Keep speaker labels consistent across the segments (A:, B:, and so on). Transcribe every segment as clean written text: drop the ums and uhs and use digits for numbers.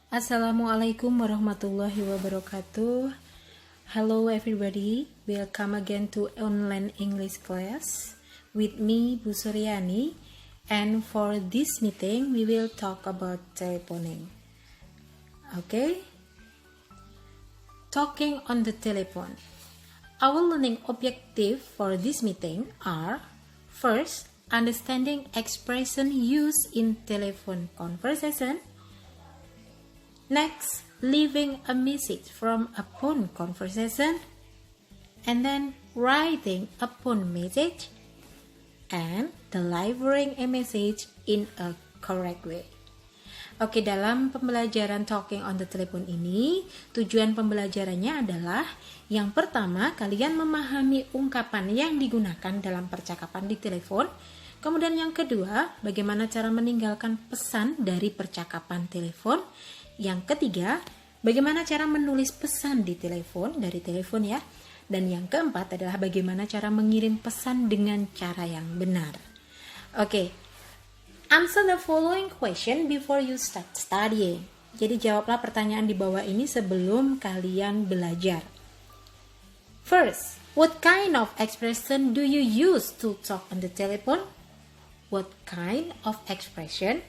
A: Assalamualaikum warahmatullahi wabarakatuh. Hello everybody, welcome again to online English class with me Bu Suryani, and for this meeting we will talk about telephoning. Okay? Talking on the telephone. Our learning objective for this meeting are: first, understanding expression used in telephone conversation. Next, leaving a message from a phone conversation, and then writing a phone message, and delivering a message in a correct way. Oke, dalam pembelajaran talking on the telephone ini, tujuan pembelajarannya adalah yang pertama, kalian memahami ungkapan yang digunakan dalam percakapan di telepon. Kemudian yang kedua, bagaimana cara meninggalkan pesan dari percakapan telepon. Yang ketiga, bagaimana cara menulis pesan di telepon, dari telepon ya. Dan yang keempat adalah bagaimana cara mengirim pesan dengan cara yang benar. Oke, answer the following question before you start studying. Jadi jawablah pertanyaan di bawah ini sebelum kalian belajar. First, what kind of expression do you use to talk on the telephone? What kind of expression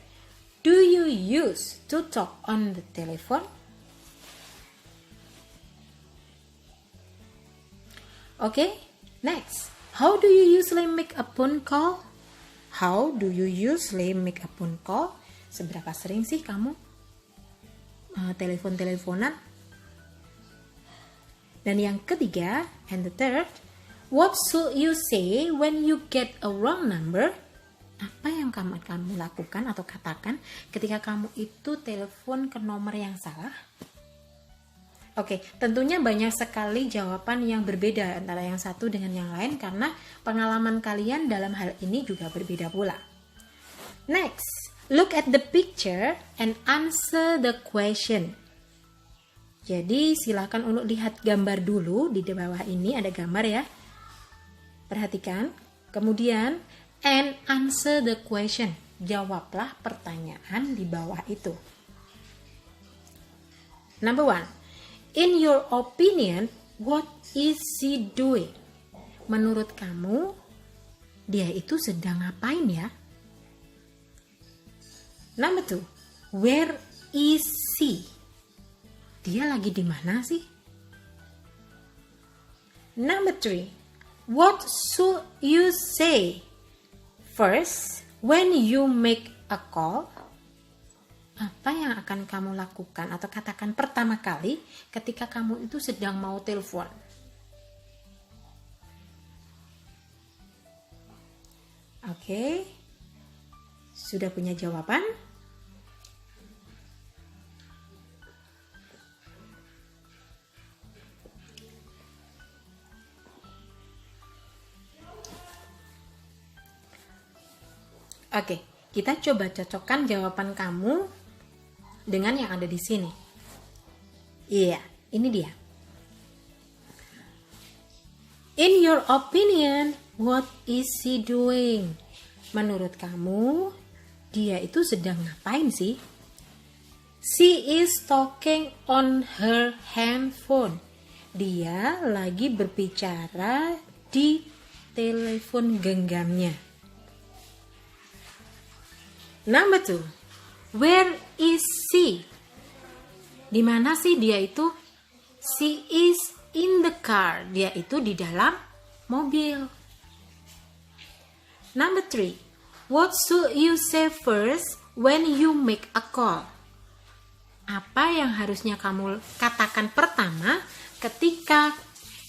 A: do you use to talk on the telephone? Okay, next. How do you usually make a phone call? How do you usually make a phone call? Seberapa sering sih kamu telepon-teleponan? Dan yang ketiga, and the third, what should you say when you get a wrong number? Apa yang kamu lakukan atau katakan ketika kamu itu telepon ke nomor yang salah? Oke, tentunya banyak sekali jawaban yang berbeda antara yang satu dengan yang lain karena pengalaman kalian dalam hal ini juga berbeda pula. Next, look at the picture and answer the question. Jadi silakan untuk lihat gambar dulu, di bawah ini ada gambar ya. Perhatikan, kemudian and answer the question. Jawablah pertanyaan di bawah itu. Number 1. In your opinion, what is she doing? Menurut kamu, dia itu sedang ngapain ya? Number 2. Where is she? Dia lagi di mana sih? Number 3. What should you say? First, when you make a call, apa yang akan kamu lakukan atau katakan pertama kali ketika kamu itu sedang mau telepon? Oke, sudah punya jawaban? Oke, kita coba cocokkan jawaban kamu dengan yang ada di sini. Iya, ini dia. In your opinion, what is she doing? Menurut kamu, dia itu sedang ngapain sih? She is talking on her handphone. Dia lagi berbicara di telepon genggamnya. Number 2, where is she? Di mana sih dia itu? She is in the car. Dia itu di dalam mobil. Number 3, what should you say first when you make a call? Apa yang harusnya kamu katakan pertama ketika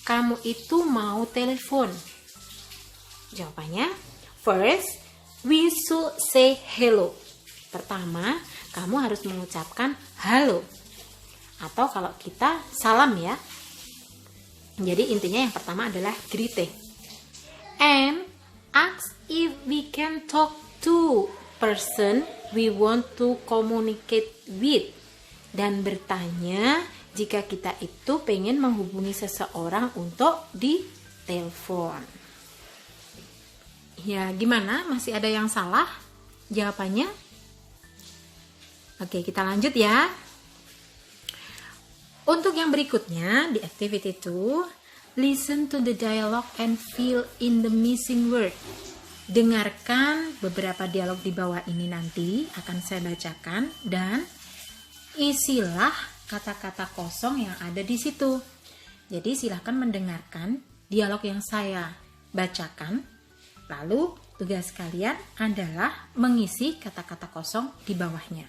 A: kamu itu mau telepon? Jawabannya, first, we should say hello. Pertama, kamu harus mengucapkan halo. Atau kalau kita salam ya. Jadi intinya yang pertama adalah greeting. And ask if we can talk to person we want to communicate with. Dan bertanya jika kita itu pengen menghubungi seseorang untuk ditelepon. Ya, gimana? Masih ada yang salah jawabannya? Oke, kita lanjut ya. Untuk yang berikutnya di activity 2, listen to the dialogue and fill in the missing word. Dengarkan beberapa dialog di bawah ini, nanti akan saya bacakan dan isilah kata-kata kosong yang ada di situ. Jadi silahkan mendengarkan dialog yang saya bacakan. Lalu tugas kalian adalah mengisi kata-kata kosong di bawahnya.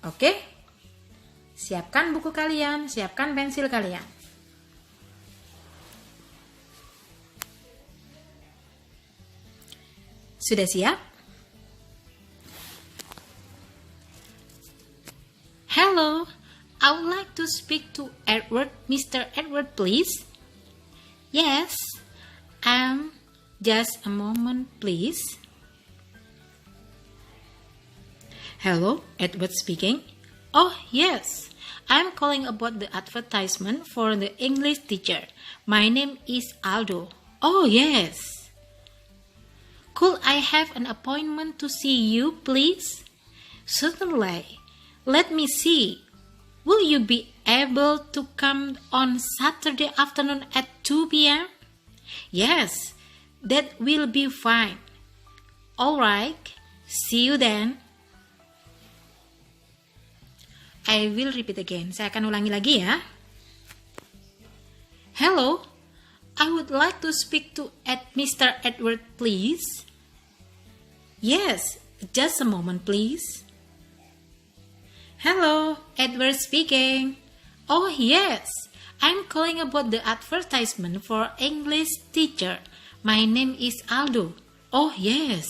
A: Oke? Siapkan buku kalian, siapkan pensil kalian. Sudah siap? Hello, I would like to speak to Edward. Mr. Edward, please. Yes, just a moment, please. Hello, Edward speaking. Oh, yes, I'm calling about the advertisement for the English teacher. My name is Aldo. Oh, yes. Could I have an appointment to see you, please? Certainly. Let me see. Will you be able to come on Saturday afternoon at 2 p.m.? Yes, that will be fine. All right. See you then. I will repeat again. Saya akan ulangi lagi ya. Hello. I would like to speak to Mr. Edward, please. Yes, just a moment, please. Hello, Edward speaking. Oh, yes. I'm calling about the advertisement for English teacher. My name is Aldo. Oh, yes.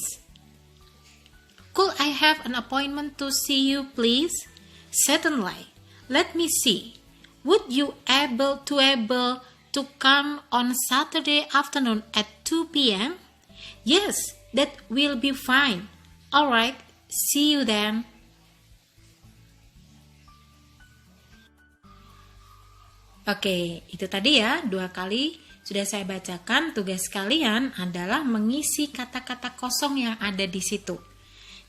A: Could I have an appointment to see you, please? Certainly. Let me see. Would you able to come on Saturday afternoon at 2 p.m.? Yes, that will be fine. All right. See you then. Oke, itu tadi ya 2 kali sudah saya bacakan. Tugas kalian adalah mengisi kata-kata kosong yang ada di situ.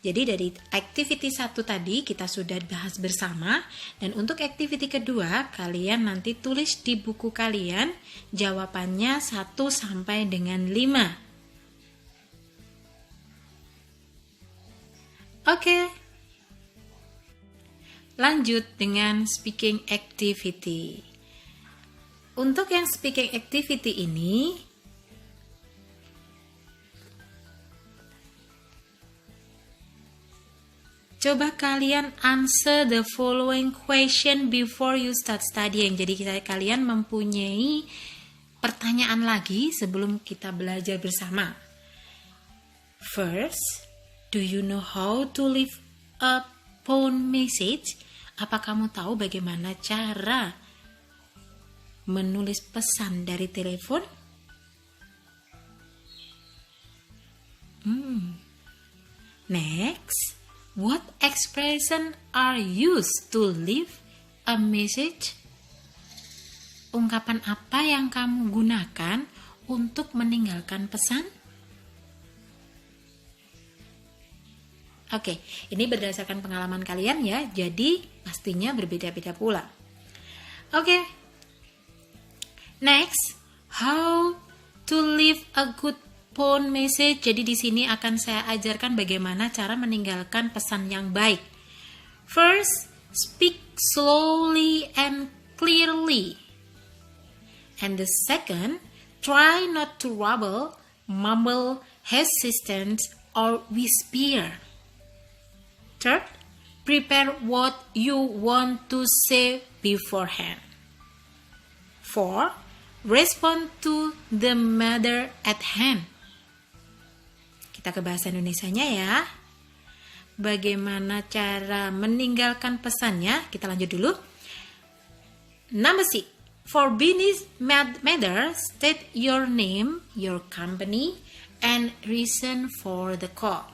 A: Jadi dari activity 1 tadi kita sudah bahas bersama, dan untuk activity kedua kalian nanti tulis di buku kalian jawabannya 1 sampai dengan 5. Oke. Lanjut dengan speaking activity. Untuk yang speaking activity ini, coba kalian answer the following question before you start studying. Jadi kalian mempunyai pertanyaan lagi sebelum kita belajar bersama. First, do you know how to leave a phone message? Apa kamu tahu bagaimana cara menulis pesan dari telepon? Next, what expression are used to leave a message? Ungkapan apa yang kamu gunakan untuk meninggalkan pesan? Oke, ini berdasarkan pengalaman kalian ya, jadi pastinya berbeda-beda pula. Oke. Next, how to leave a good phone message. Jadi di sini akan saya ajarkan bagaimana cara meninggalkan pesan yang baik. First, speak slowly and clearly. And the second, try not to mumble, hesitant, or whisper. Third, prepare what you want to say beforehand. 4. Respond to the matter at hand. Kita ke bahasa Indonesianya ya. Bagaimana cara meninggalkan pesannya? Kita lanjut dulu. Number 6. For business matters, state your name, your company, and reason for the call.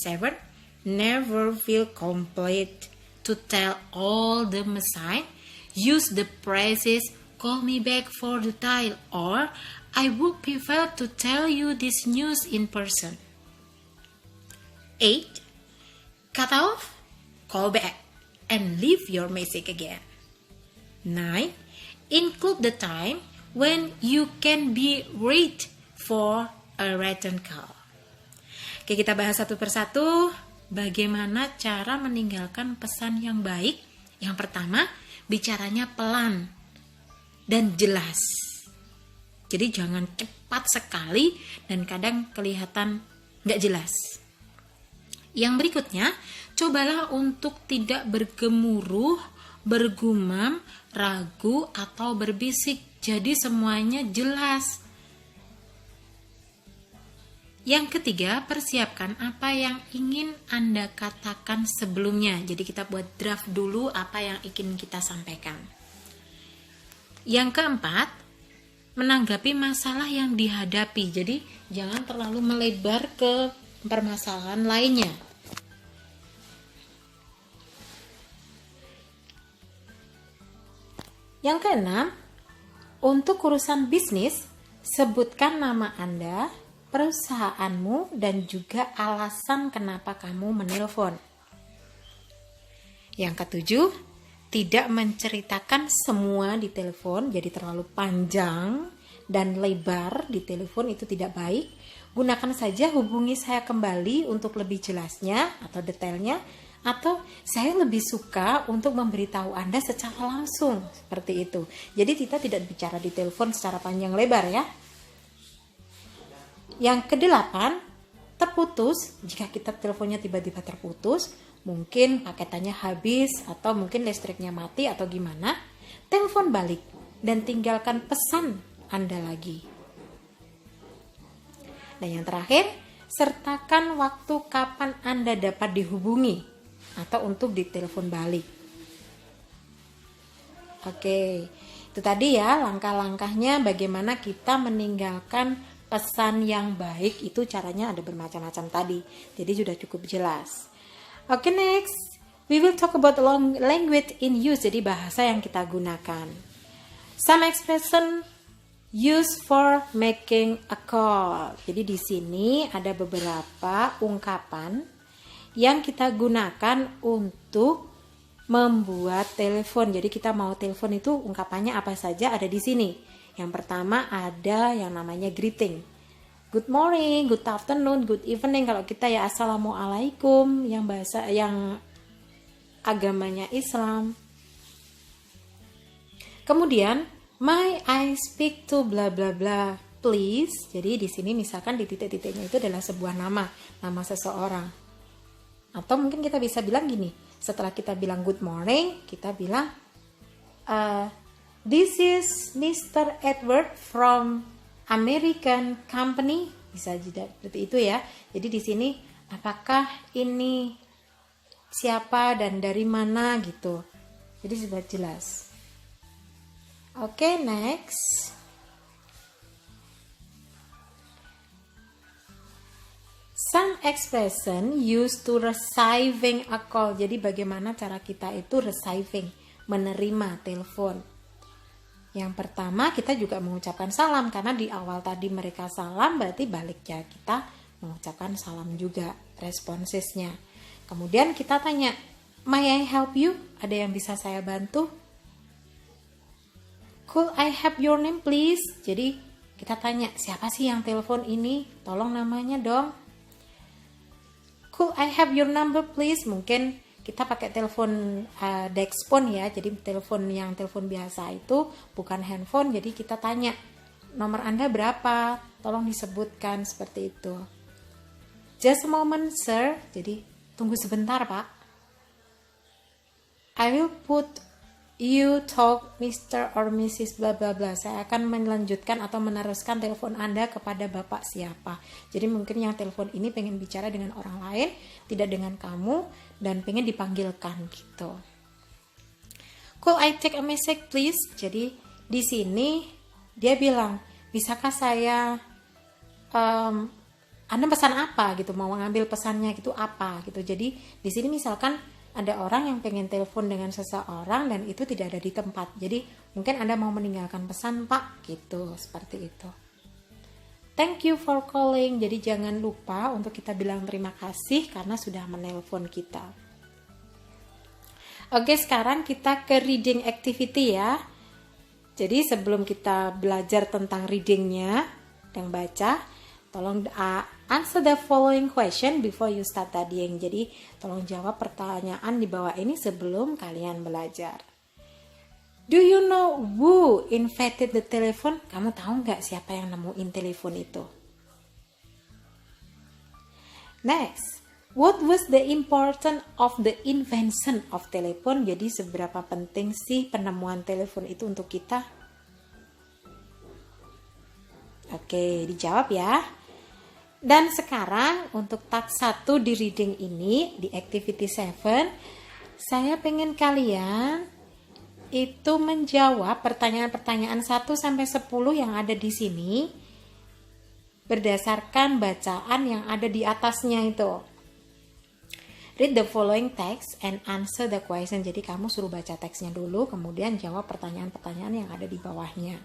A: 7. Never feel complete to tell all the message. Use the phrases, call me back for the detail, or I would prefer to tell you this news in person. 8. Cut off, call back. and leave your message again. 9. Include the time when you can be reached for a return call. Oke, kita bahas satu persatu bagaimana cara meninggalkan pesan yang baik. Yang pertama, bicaranya pelan dan jelas. Jadi jangan cepat sekali dan kadang kelihatan nggak jelas. Yang berikutnya, cobalah untuk tidak bergemuruh, bergumam, ragu, atau berbisik. Jadi semuanya jelas. Yang ketiga, persiapkan apa yang ingin Anda katakan sebelumnya. Jadi kita buat draft dulu apa yang ingin kita sampaikan. Yang keempat, menanggapi masalah yang dihadapi. Jadi jangan terlalu melebar ke permasalahan lainnya. Yang keenam, untuk urusan bisnis, sebutkan nama Anda, perusahaanmu, dan juga alasan kenapa kamu menelpon. Yang ketujuh, tidak menceritakan semua di telepon, jadi terlalu panjang dan lebar di telepon itu tidak baik. Gunakan saja hubungi saya kembali untuk lebih jelasnya atau detailnya, atau saya lebih suka untuk memberitahu Anda secara langsung, seperti itu. Jadi kita tidak bicara di telepon secara panjang lebar ya. Yang kedelapan, terputus. Jika kita teleponnya tiba-tiba terputus, mungkin paketannya habis atau mungkin listriknya mati atau gimana, telepon balik dan tinggalkan pesan Anda lagi. Dan yang terakhir, sertakan waktu kapan Anda dapat dihubungi atau untuk ditelepon balik. Oke, itu tadi ya langkah-langkahnya bagaimana kita meninggalkan pesan yang baik. Itu caranya ada bermacam-macam tadi. Jadi sudah cukup jelas. Oke, next. We will talk about language in use. Jadi bahasa yang kita gunakan. Some expression used for making a call. Jadi di sini ada beberapa ungkapan yang kita gunakan untuk membuat telepon. Jadi kita mau telepon itu ungkapannya apa saja ada di sini. Yang pertama ada yang namanya greeting. Good morning, good afternoon, good evening. Kalau kita ya assalamualaikum, yang bahasa yang agamanya Islam. Kemudian, may I speak to bla bla bla, please. Jadi di sini misalkan di titik-titiknya itu adalah sebuah nama seseorang. Atau mungkin kita bisa bilang gini, setelah kita bilang good morning, kita bilang this is Mr. Edward from American Company. Bisa juga seperti itu ya. Jadi di sini apakah ini siapa dan dari mana gitu. Jadi sudah jelas. Oke, next. Some expression used to receiving a call. Jadi bagaimana cara kita itu receiving, menerima telepon. Yang pertama kita juga mengucapkan salam, karena di awal tadi mereka salam berarti baliknya kita mengucapkan salam juga, responsesnya. Kemudian kita tanya, may I help you? Ada yang bisa saya bantu? Could I have your name please? Jadi kita tanya, siapa sih yang telepon ini? Tolong namanya dong. Could I have your number please? Mungkin kita pakai telepon Dexphone ya, jadi telepon biasa itu bukan handphone, jadi kita tanya nomor Anda berapa, tolong disebutkan, seperti itu. Just a moment sir, jadi tunggu sebentar Pak. I will put you talk Mr. or Mrs. bla bla bla. Saya akan melanjutkan atau meneruskan telepon Anda kepada Bapak siapa. Jadi mungkin yang telepon ini pengen bicara dengan orang lain, tidak dengan kamu, dan pengen dipanggilkan gitu. Could I take a message please? Jadi di sini dia bilang, bisakah saya Anda pesan apa gitu, mau ngambil pesannya gitu apa gitu. Jadi di sini misalkan ada orang yang pengen telepon dengan seseorang dan itu tidak ada di tempat. Jadi mungkin Anda mau meninggalkan pesan Pak gitu, seperti itu. Thank you for calling. Jadi jangan lupa untuk kita bilang terima kasih karena sudah menelpon kita. Oke, sekarang kita ke reading activity ya. Jadi sebelum kita belajar tentang readingnya dan baca, tolong answer the following question before you start studying. Jadi tolong jawab pertanyaan di bawah ini sebelum kalian belajar. Do you know who invented the telephone? Kamu tahu nggak siapa yang nemuin telepon itu? Next, what was the importance of the invention of telephone? Jadi seberapa penting sih penemuan telepon itu untuk kita? Oke, dijawab ya. Dan sekarang untuk task 1 di reading ini, di activity 7, saya pengen kalian itu menjawab pertanyaan-pertanyaan 1 sampai 10 yang ada di sini berdasarkan bacaan yang ada di atasnya itu. Read the following text and answer the question. Jadi kamu suruh baca teksnya dulu, kemudian jawab pertanyaan-pertanyaan yang ada di bawahnya.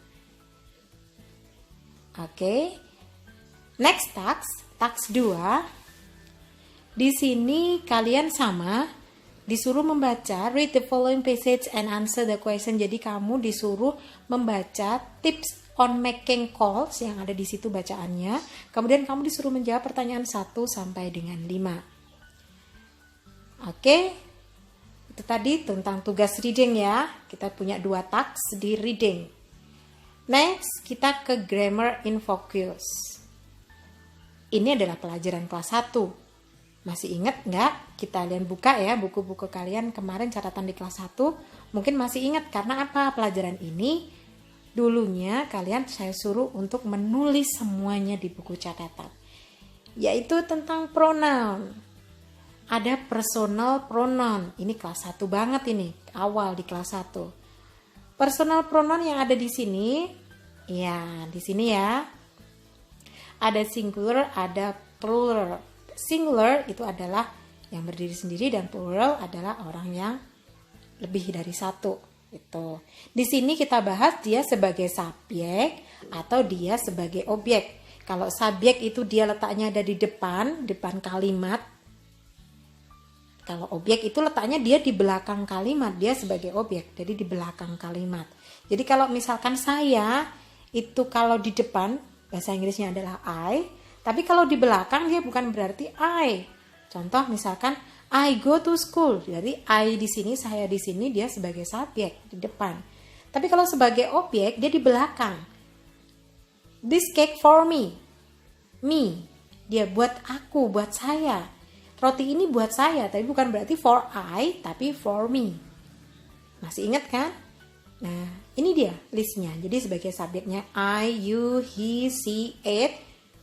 A: Oke. Next task 2. Di sini kalian sama disuruh membaca, read the following passage and answer the question. Jadi kamu disuruh membaca tips on making calls yang ada di situ bacaannya. Kemudian kamu disuruh menjawab pertanyaan 1 sampai dengan 5. Oke. Itu tadi tentang tugas reading ya. Kita punya 2 task di reading. Next, kita ke grammar in focus. Ini adalah pelajaran kelas 1. Masih ingat nggak? Kita lihat buka ya buku-buku kalian kemarin catatan di kelas 1. Mungkin masih ingat karena apa? Pelajaran ini dulunya kalian saya suruh untuk menulis semuanya di buku catatan. Yaitu tentang pronoun. Ada personal pronoun. Ini kelas 1 banget ini. Awal di kelas 1. Personal pronoun yang ada di sini. Ya, di sini ya. Ada singular, ada plural. Singular itu adalah yang berdiri sendiri dan plural adalah orang yang lebih dari satu. Itu. Di sini kita bahas dia sebagai subjek atau dia sebagai objek. Kalau subjek itu dia letaknya ada di depan kalimat. Kalau objek itu letaknya dia di belakang kalimat, dia sebagai objek, jadi di belakang kalimat. Jadi kalau misalkan saya itu kalau di depan bahasa Inggrisnya adalah I, tapi kalau di belakang dia bukan berarti I. Contoh misalkan I go to school. Jadi I di sini, saya di sini, dia sebagai subjek di depan. Tapi kalau sebagai objek dia di belakang. This cake for me. Me. Dia buat aku, buat saya. Roti ini buat saya, tapi bukan berarti for I, tapi for me. Masih ingat kan? Nah, ini dia listnya. Jadi sebagai subjeknya I, you, he, she, it,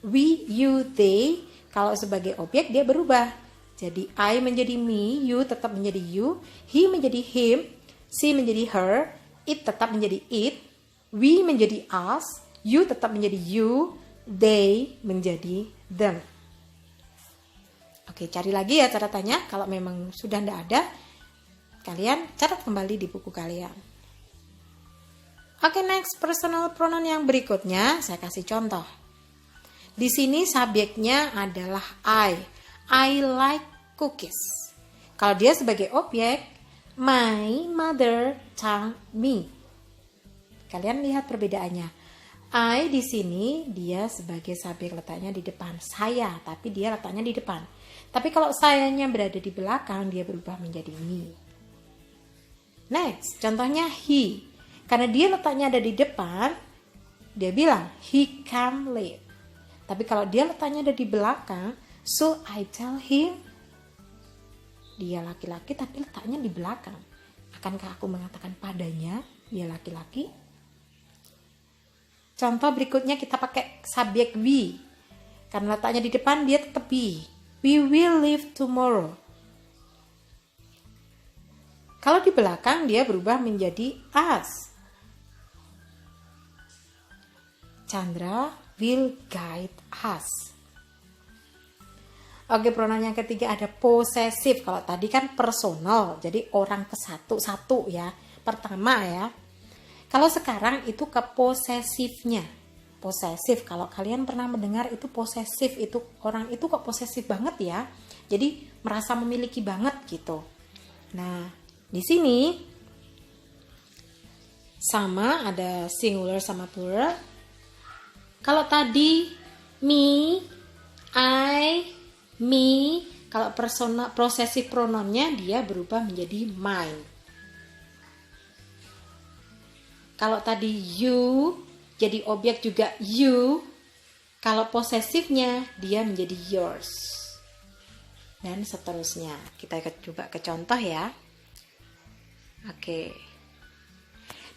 A: we, you, they. Kalau sebagai objek dia berubah. Jadi I menjadi me, you tetap menjadi you, he menjadi him, she menjadi her, it tetap menjadi it, we menjadi us, you tetap menjadi you, they menjadi them. Oke, cari lagi ya catatannya. Kalau memang sudah tidak ada, kalian catat kembali di buku kalian. Oke, next personal pronoun yang berikutnya saya kasih contoh. Di sini subjeknya adalah I like cookies. Kalau dia sebagai objek, my mother taught me. Kalian lihat perbedaannya. I di sini dia sebagai subjek letaknya di depan saya, tapi dia letaknya di depan. Tapi kalau sayanya berada di belakang, dia berubah menjadi me. Next, contohnya he. Karena dia letaknya ada di depan, dia bilang he come late. Tapi kalau dia letaknya ada di belakang, so I tell him, dia laki-laki tapi letaknya di belakang. Akankah aku mengatakan padanya, dia laki-laki? Contoh berikutnya kita pakai subjek we. Karena letaknya di depan, dia tetap be. We will leave tomorrow. Kalau di belakang, dia berubah menjadi us. Chandra will guide us. Oke, pronoun yang ketiga ada possessive. Kalau tadi kan personal, jadi orang ke satu ya. Pertama ya. Kalau sekarang itu ke posesifnya. Posesif, kalau kalian pernah mendengar itu posesif, itu orang itu kok posesif banget ya. Jadi merasa memiliki banget gitu. Nah, Di sini sama, ada singular sama plural. Kalau tadi me, I, me, kalau possessive pronounnya dia berubah menjadi mine. Kalau tadi you, jadi objek juga you. Kalau posesifnya dia menjadi yours. Dan seterusnya. Kita coba ke contoh ya. Oke.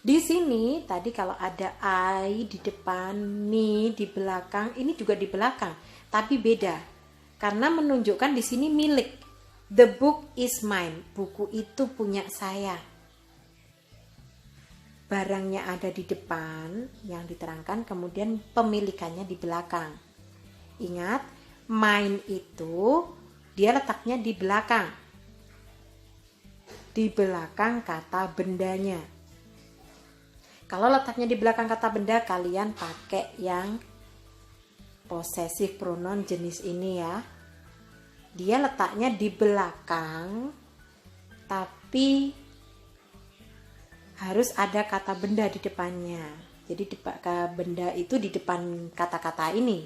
A: Di sini tadi kalau ada I di depan, me di belakang, ini juga di belakang, tapi beda. Karena menunjukkan di sini milik. The book is mine. Buku itu punya saya. Barangnya ada di depan yang diterangkan, kemudian pemilikannya di belakang. Ingat, mine itu dia letaknya di belakang. Di belakang kata bendanya. Kalau letaknya di belakang kata benda, kalian pakai yang possessive pronoun jenis ini ya. Dia letaknya di belakang, tapi harus ada kata benda di depannya. Jadi benda itu di depan kata-kata ini.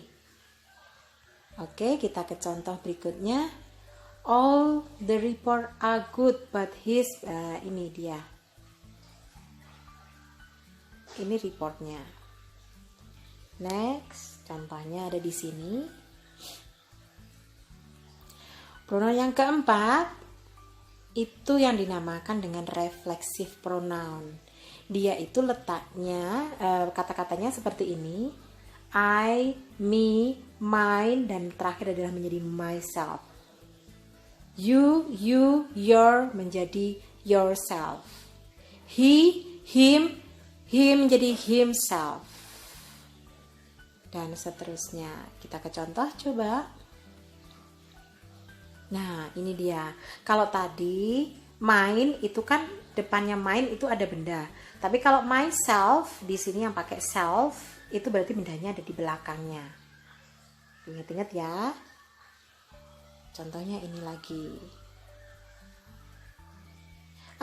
A: Oke, kita ke contoh berikutnya. All the report are good, but ini dia. Ini reportnya. Next, contohnya ada di sini. Pronoun yang keempat itu yang dinamakan dengan reflexive pronoun. Dia itu letaknya kata-katanya seperti ini. I, me, mine, dan terakhir adalah menjadi myself. You, your menjadi yourself. He, him menjadi himself. Dan seterusnya. Kita ke contoh coba. Nah, ini dia. Kalau tadi mine itu kan depannya mine itu ada benda. Tapi kalau myself di sini yang pakai self itu berarti bendanya ada di belakangnya. Ingat-ingat ya. Contohnya ini lagi.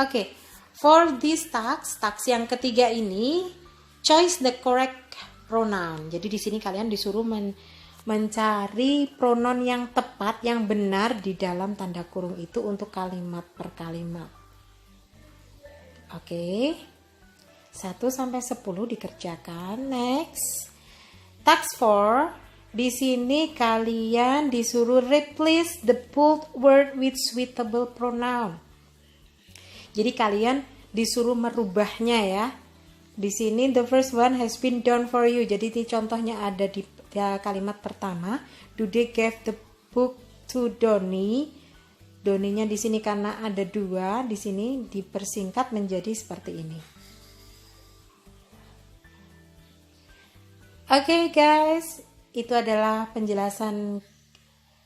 A: Oke. For this task yang ketiga ini, choose the correct pronoun. Jadi di sini kalian disuruh mencari pronoun yang tepat, yang benar di dalam tanda kurung itu untuk kalimat per kalimat. Oke. 1 sampai 10 dikerjakan. Next. Task 4. Di sini kalian disuruh replace the bold word with suitable pronoun. Jadi kalian disuruh merubahnya ya. Di sini the first one has been done for you. Jadi ini contohnya ada di kalimat pertama. Dude gave the book to Doni. Doninya di sini karena ada 2, di sini dipersingkat menjadi seperti ini. Oke guys, itu adalah penjelasan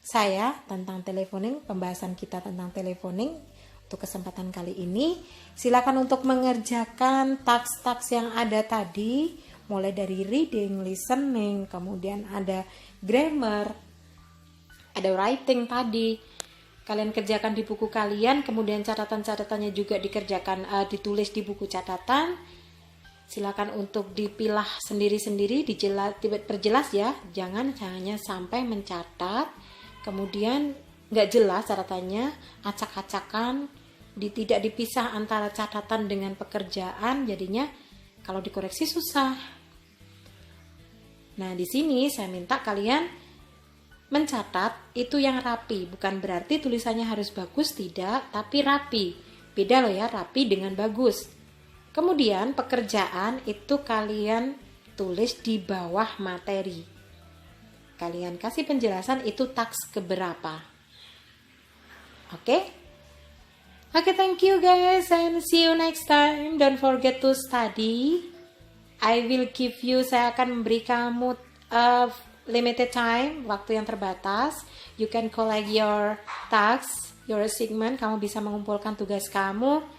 A: saya tentang telephoning, pembahasan kita tentang telephoning. Untuk kesempatan kali ini, silakan untuk mengerjakan task-task yang ada tadi, mulai dari reading, listening, kemudian ada grammar, ada writing tadi. Kalian kerjakan di buku kalian, kemudian catatan-catatannya juga ditulis di buku catatan. Silakan untuk dipilah sendiri-sendiri, diperjelas ya, jangan hanya sampai mencatat, kemudian nggak jelas catatannya, acak-acakan, tidak dipisah antara catatan dengan pekerjaan, jadinya kalau dikoreksi susah. Nah, di sini saya minta kalian mencatat itu yang rapi, bukan berarti tulisannya harus bagus, tidak, tapi rapi. Beda loh ya, rapi dengan bagus. Kemudian pekerjaan itu kalian tulis di bawah materi. Kalian kasih penjelasan itu task keberapa. Oke? Oke, thank you guys and see you next time. Don't forget to study. Saya akan memberi kamu limited time, waktu yang terbatas. You can collect your tasks, your assignment. Kamu bisa mengumpulkan tugas kamu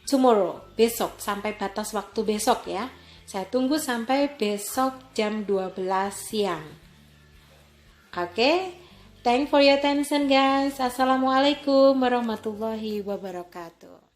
A: tomorrow, besok, sampai batas waktu besok ya. Saya tunggu sampai besok jam 12 siang. Oke? Thanks for your attention guys. Assalamualaikum warahmatullahi wabarakatuh.